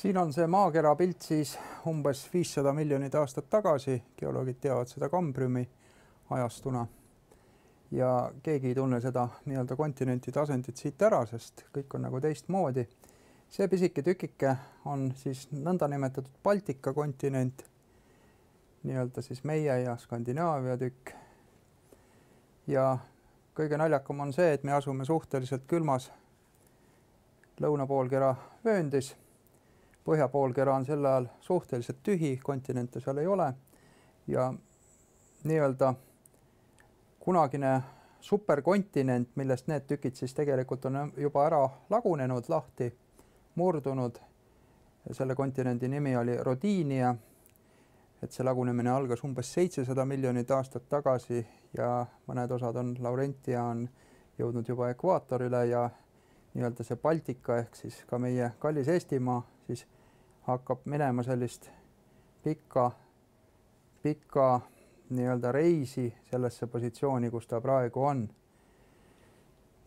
Siin on see maakera pilt siis umbes 500 miljonit aastat tagasi. Geoloogid teavad seda Kambriumi ajastuna. Ja keegi ei tunne seda nii-öelda kontinentide asendit siit ära, sest kõik on nagu teistmoodi. See pisike tükike on siis nõndanimetatud Baltika kontinent, nii-öelda siis meie ja Skandinaavia tükk. Ja kõige naljakam on see, et me asume suhteliselt külmas lõunapoolkera vööndis. Põhjapoolkera on sel ajal suhteliselt tühi, kontinente seal ei ole. Ja nii-öelda kunagine superkontinent, millest need tükid siis tegelikult on juba ära lagunenud, lahti murdunud. Selle kontinendi nimi oli Rodiinia. Et see lagunemine algas umbes 700 miljonit aastat tagasi ja mõned osad on, Laurentia on jõudnud juba ekvaatorile ja nii-öelda see Baltika ehk siis ka meie kallis Eestimaa siis hakkab minema sellist pikka nii-öelda reisi sellesse positsiooni, kus ta praegu on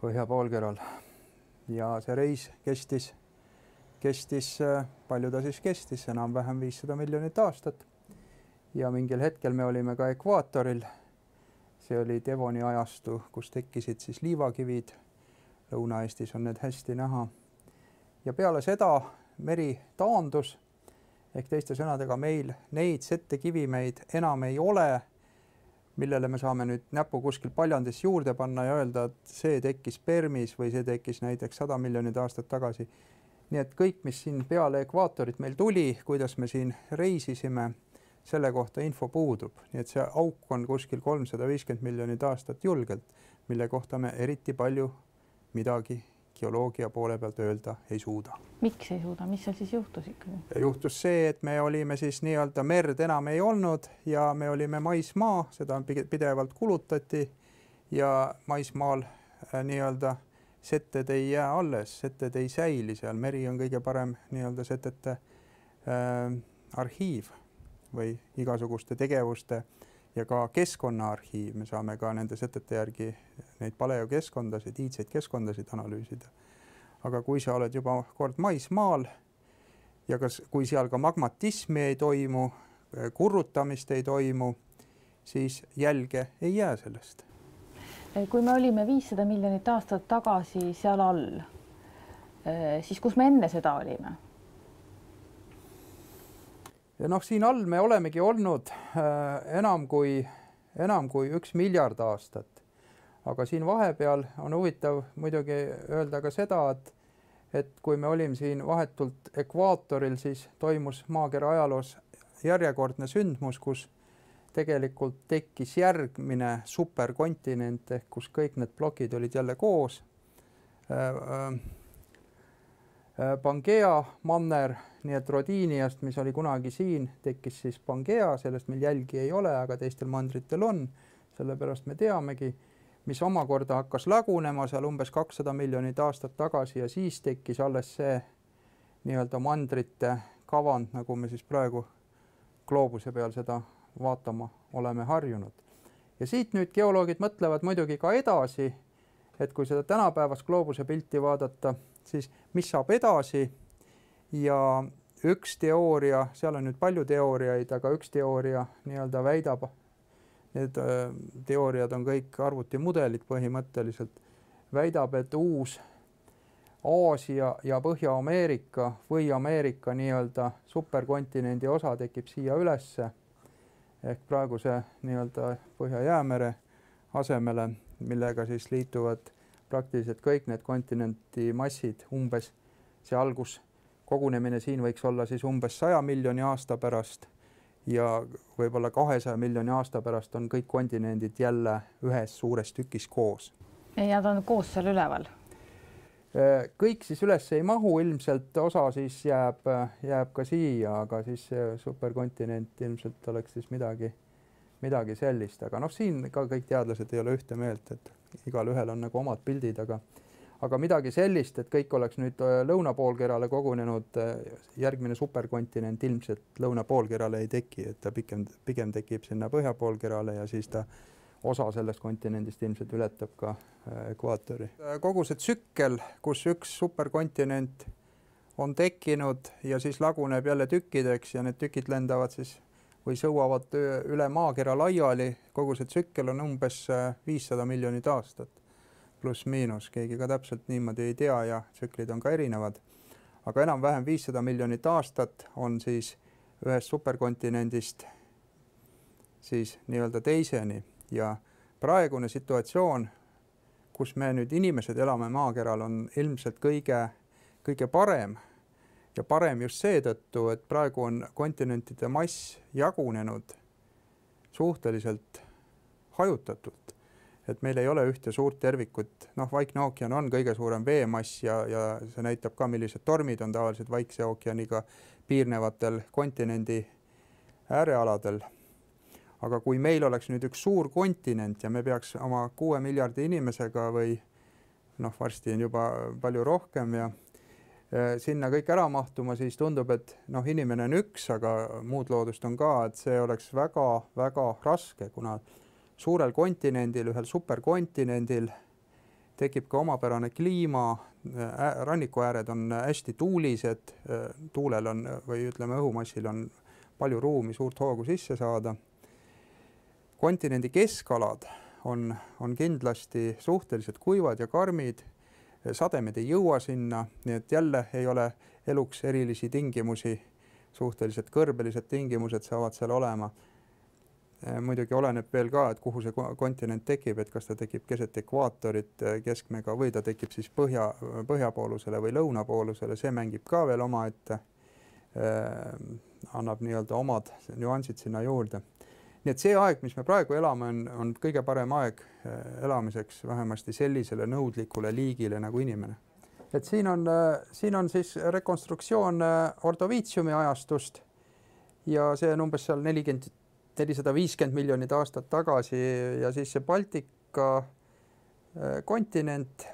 põhjapoolkeral. Ja see reis kestis, palju ta siis kestis, enam-vähem 500 miljonit aastat. Ja mingil hetkel me olime ka ekvaatoril. See oli Devoni ajastu, kus tekkisid siis liivakivid. Lõuna-Eestis on need hästi näha. Ja peale seda meri taandus, ehk teiste sõnadega meil neid settekivimeid enam ei ole, millele me saame nüüd näpu kuskil paljandis juurde panna ja öelda, et see tekkis Permis või see tekkis näiteks 100 miljonit aastat tagasi. Nii et kõik, mis siin peale ekvaatorit meil tuli, kuidas me siin reisisime, selle kohta info puudub. Nii et see auk on kuskil 350 miljonit aastat julgelt, mille kohta me eriti palju midagi geoloogia poole pealt öelda ei suuda. Miks ei suuda? Mis seal siis juhtus ikkagi? Juhtus see, et me olime siis nii-öelda merd enam ei olnud ja me olime maismaa, seda pidevalt kulutati ja maismaal nii-öelda setted ei jää alles, setted ei säili seal. Meri on kõige parem nii-öelda setete arhiiv või igasuguste tegevuste ja ka keskkonnaarhiiv. Me saame ka nende setete järgi neid paleokeskkondasid, iidseid keskkondasid analüüsida. Aga kui sa oled juba kord maismaal ja kui seal ka magmatismi ei toimu, kurrutamist ei toimu, siis jälge ei jää sellest. Kui me olime 500 miljonit aastat tagasi seal all, siis kus me enne seda olime? Ja siin all me olemegi olnud enam kui 1 miljard aastat. Aga siin vahepeal on huvitav muidugi öelda ka seda, et kui me olime siin vahetult ekvaatoril, siis toimus maakera ajaloos järjekordne sündmus, kus tegelikult tekkis järgmine superkontinent, ehk kus kõik need plokid olid jälle koos. Pangea manner, nii et Rodiiniast, mis oli kunagi siin, tekkis siis Pangea, sellest meil jälgi ei ole, aga teistel mandritel on, sellepärast me teamegi, mis omakorda hakkas lagunema seal umbes 200 miljonit aastat tagasi ja siis tekkis alles see nii-öelda mandrite kavand, nagu me siis praegu gloobuse peal seda vaatama oleme harjunud. Ja siit nüüd geoloogid mõtlevad muidugi ka edasi, et kui seda tänapäevast gloobuse pilti vaadata, siis mis saab edasi ja üks teooria, seal on nüüd palju teooriaid, aga üks teooria nii-öelda väidab, need teooriad on kõik arvutimudelid põhimõtteliselt, väidab, et uus Aasia ja Põhja-Ameerika või Ameerika nii-öelda superkontinendi osa tekib siia ülesse ehk praeguse nii-öelda Põhja-Jäämere asemele, millega siis liituvad praktiliselt kõik need kontinenti massid umbes. See alguskogunemine siin võiks olla siis umbes 100 miljoni aasta pärast ja võib-olla 200 miljoni aasta pärast on kõik kontinendid jälle ühes suures tükis koos. Ja nad on koos seal üleval? Kõik siis üles ei mahu, ilmselt osa siis jääb ka siia, aga siis superkontinent ilmselt oleks siis midagi sellist. Aga siin ka kõik teadlased ei ole ühte meelt, et igal ühel on nagu omad pildid, aga midagi sellist, et kõik oleks nüüd lõunapoolkerale kogunenud, järgmine superkontinent ilmselt lõunapoolkerale ei teki, et ta pigem tekib sinna põhjapoolkerale ja siis ta osa sellest kontinendist ilmselt ületab ka ekvaatori. Kogu see tsükkel, kus üks superkontinent on tekkinud ja siis laguneb jälle tükkideks ja need tükid lendavad siis või sõuavad üle maakera laiali. Kogu see tsükkel on umbes 500 miljonit aastat pluss-miinus, keegi ka täpselt niimoodi ei tea ja tsüklid on ka erinevad. Aga enam-vähem 500 miljonit aastat on siis ühest superkontinendist siis nii-öelda teiseni ja praegune situatsioon, kus me nüüd inimesed elame maakeral, on ilmselt kõige parem ja parem just seetõttu, et praegu on kontinentide mass jagunenud suhteliselt hajutatult, et meil ei ole ühte suurt tervikut. Vaikne ookean on kõige suurem veemass ja see näitab ka, millised tormid on tavaliselt Vaikse ookeaniga piirnevatel kontinendi äärealadel. Aga kui meil oleks nüüd üks suur kontinent ja me peaks oma 6 miljardi inimesega või varsti on juba palju rohkem ja sinna kõik ära mahtuma, siis tundub, et inimene on üks, aga muud loodust on ka, et see oleks väga-väga raske, kuna suurel kontinendil, ühel superkontinendil tekib ka omapärane kliima, rannikuääred on hästi tuulised, tuulel on või ütleme õhumassil on palju ruumi suurt hoogu sisse saada. Kontinendi keskalad on kindlasti suhteliselt kuivad ja karmid, sademed ei jõua sinna, nii et jälle ei ole eluks erilisi tingimusi, suhteliselt kõrbelised tingimused saavad seal olema. Muidugi oleneb veel ka, et kuhu see kontinent tekib, et kas ta tekib keset ekvaatorit keskmega või ta tekib siis põhjapoolusele või lõunapoolusele, see mängib ka veel omaette, annab nii-öelda omad nüansid sinna juurde. Nii et see aeg, mis me praegu elame, on kõige parem aeg elamiseks vähemasti sellisele nõudlikule liigile nagu inimene. Et siin on siis rekonstruktsioon Ordoviitsiumi ajastust ja see on umbes seal 450 miljonit aastat tagasi ja siis see Baltika kontinent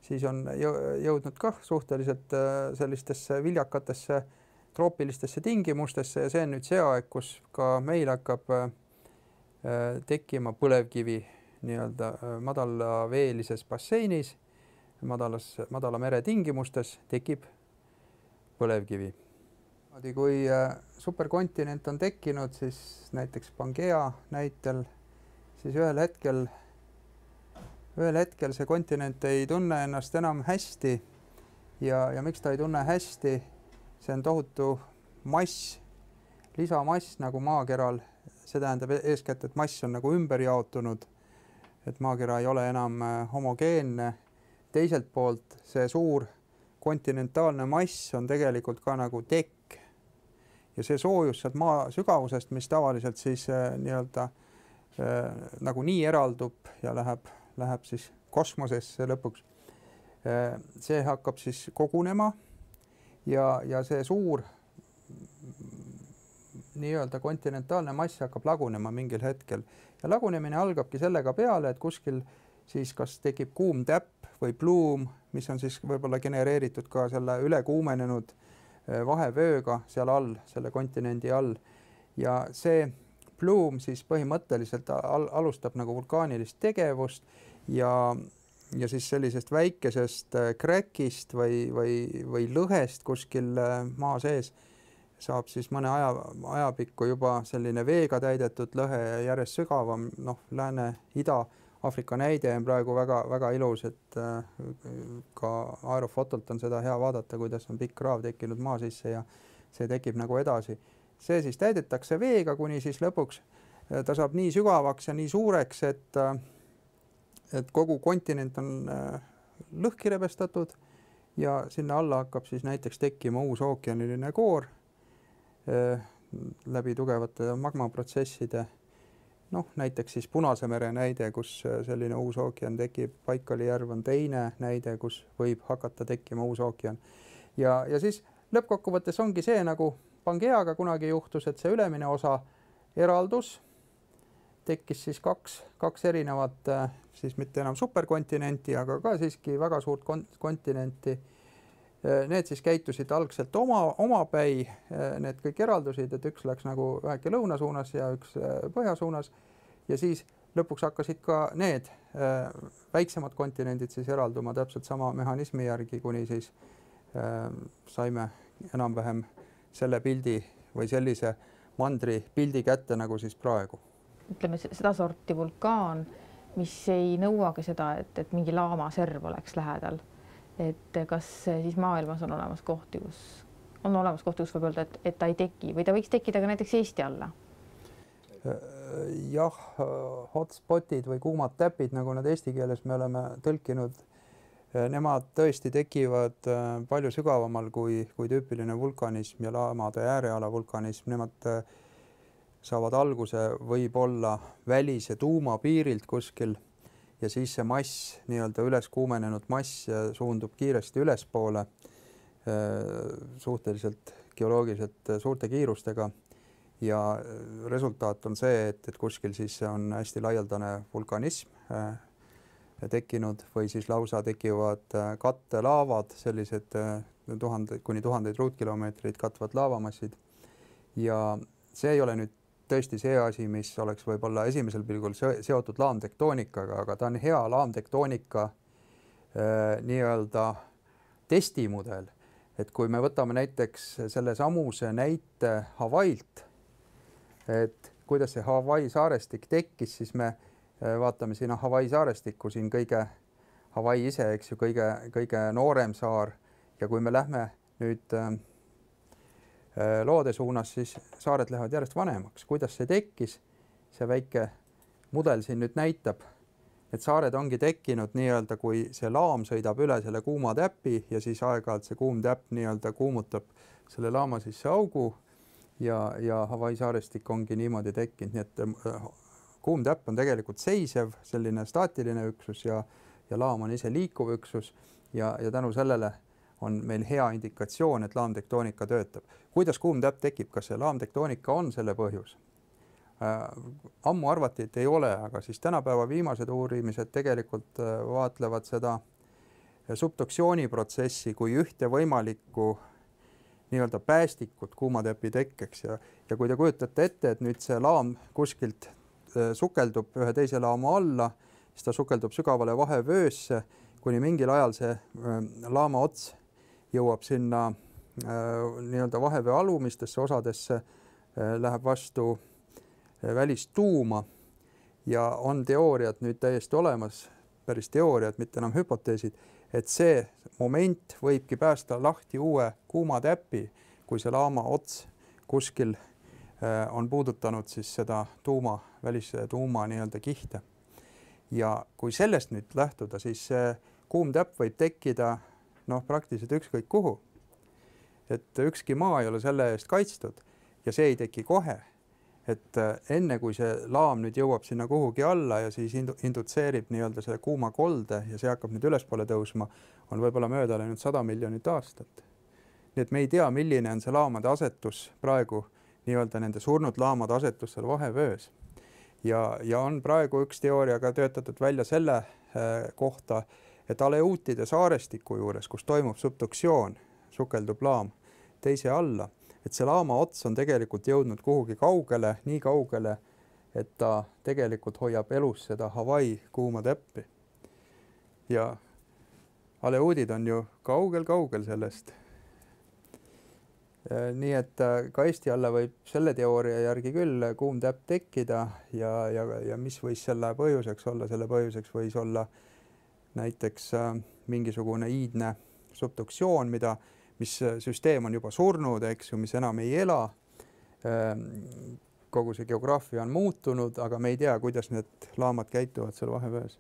siis on jõudnud ka suhteliselt sellistesse viljakatesse troopilistesse tingimustesse ja see on nüüd see aeg, kus ka meil hakkab tekkima põlevkivi nii-öelda madalaveelises basseinis, madala mere tingimustes tekib põlevkivi. Kui superkontinent on tekkinud, siis näiteks Pangea näitel, siis ühel hetkel see kontinent ei tunne ennast enam hästi ja miks ta ei tunne hästi? See on tohutu mass, lisamass nagu maakeral. See tähendab eeskätt, et mass on nagu ümber jaotunud, et maakera ei ole enam homogeenne. Teiselt poolt see suur kontinentaalne mass on tegelikult ka nagu tekk ja see soojus sealt maa sügavusest, mis tavaliselt siis nii-öelda nagu nii eraldub ja läheb siis kosmosesse lõpuks. See hakkab siis kogunema ja see suur nii-öelda kontinentaalne mass hakkab lagunema mingil hetkel ja lagunemine algabki sellega peale, et kuskil siis kas tekib kuum täpp või pluum, mis on siis võib-olla genereeritud ka selle ülekuumenenud vahevööga seal all, selle kontinendi all ja see pluum siis põhimõtteliselt alustab nagu vulkaanilist tegevust ja siis sellisest väikesest kräkist või lõhest kuskil maa sees saab siis mõne ajapikku juba selline veega täidetud lõhe järjest sügavam. Lääne-Ida-Afrika näide on praegu väga ilus, et ka aerofotolt on seda hea vaadata, kuidas on pikk kraav tekkinud maa sisse ja see tekib nagu edasi. See siis täidetakse veega, kuni siis lõpuks ta saab nii sügavaks ja nii suureks, et kogu kontinent on lõhki rebestatud ja sinna alla hakkab siis näiteks tekkima uus ookeaniline koor läbi tugevate magmaprotsesside. Näiteks siis Punase mere näide, kus selline uus ookean tekib, Baikali järv on teine näide, kus võib hakata tekkima uus ookean. Ja siis lõppkokkuvõttes ongi see, nagu Pangeaga kunagi juhtus, et see ülemine osa eraldus, tekkis siis kaks erinevat, siis mitte enam superkontinenti, aga ka siiski väga suurt kontinenti. Need siis käitusid algselt omapäi, need kõik eraldusid, et üks läks nagu väheke lõuna suunas ja üks põhja suunas ja siis lõpuks hakkasid ka need väiksemad kontinendid siis eralduma täpselt sama mehhanismi järgi, kuni siis saime enam-vähem selle pildi või sellise mandri pildi kätte nagu siis praegu. Ütleme seda sorti vulkaan, mis ei nõuagi seda, et mingi laamaserv oleks lähedal. Et kas siis maailmas on olemas kohti, kus võib öelda, et ta ei teki või ta võiks tekkida ka näiteks Eesti alla? Jah, hotspotid või kuumad täpid, nagu nad eesti keeles me oleme tõlkinud, nemad tõesti tekivad palju sügavamal kui tüüpiline vulkanism ja laamade ääreala vulkanism. Nemad saavad alguse võib-olla välise tuuma piirilt kuskil ja siis see mass, nii-öelda üles kuumenenud mass suundub kiiresti ülespoole suhteliselt geoloogiliselt suurte kiirustega ja resultaat on see, et kuskil siis on hästi laialdane vulkanism tekkinud või siis lausa tekivad kattelaavad, sellised kuni tuhandeid ruutkilomeetreid katvad laavamassid ja see ei ole nüüd tõesti see asi, mis oleks võib-olla esimesel pilgul seotud laamtektoonikaga, aga ta on hea laamtektoonika nii-öelda testimudel. Et kui me võtame näiteks selle samuse näite Hawaiilt, et kuidas see Hawaii saarestik tekkis, siis me vaatame siin Hawaii saarestikku, siin Hawaii ise, eks ju, kõige noorem saar ja kui me lähme nüüd loode suunas, siis saared lähevad järjest vanemaks. Kuidas see tekkis? See väike mudel siin nüüd näitab, et saared ongi tekkinud nii-öelda, kui see laam sõidab üle selle kuuma täpi ja siis aeg-ajalt see kuum täpp nii-öelda kuumutab selle laama sisse augu ja Hawaii saarestik ongi niimoodi tekkinud. Nii et kuum täpp on tegelikult seisev, selline staatiline üksus ja laam on ise liikuv üksus ja tänu sellele on meil hea indikatsioon, et laamtektoonika töötab. Kuidas kuum täpp tekib? Kas see laamtektoonika on selle põhjus? Ammu arvati, et ei ole, aga siis tänapäeva viimased uurimised tegelikult vaatlevad seda subduktsiooniprotsessi kui ühte võimalikku nii-öelda päästikut kuumatäpi tekkeks ja kui te kujutate ette, et nüüd see laam kuskilt sukeldub ühe teise laama alla, siis ta sukeldub sügavale vahevöösse, kuni mingil ajal see laama ots jõuab sinna nii-öelda vahevöö alumistesse osadesse, läheb vastu välistuuma ja on teooriad nüüd täiesti olemas, päris teooriad, mitte enam hüpoteesid, et see moment võibki päästa lahti uue kuuma täpi, kui see laama ots kuskil on puudutanud siis seda välise tuuma nii-öelda kihte. Ja kui sellest nüüd lähtuda, siis see kuum täpp võib tekkida praktiliselt ükskõik kuhu. Et ükski maa ei ole selle eest kaitstud ja see ei teki kohe. Et enne kui see laam nüüd jõuab sinna kuhugi alla ja siis indutseerib nii-öelda selle kuuma kolde ja see hakkab nüüd ülespoole tõusma, on võib-olla mööda läinud 100 miljonit aastat. Nii et me ei tea, milline on see laamade asetus praegu, nii-öelda nende surnud laamade asetus seal vahevöös. Ja on praegu üks teooria ka töötatud välja selle kohta, et Aleuutide saarestiku juures, kus toimub subduktsioon, sukeldub laam teise alla, et see laama ots on tegelikult jõudnud kuhugi kaugele, nii kaugele, et ta tegelikult hoiab elus seda Hawaii kuuma täppi. Ja Aleuudid on ju kaugel sellest. Nii et ka Eesti alla võib selle teooria järgi küll kuum täpp tekkida ja mis võis selle põhjuseks olla? Selle põhjuseks võis olla näiteks mingisugune iidne subduktsioon, mis süsteem on juba surnud, eks ju, mis enam ei ela. Kogu see geograafia on muutunud, aga me ei tea, kuidas need laamad käituvad seal vahevöös.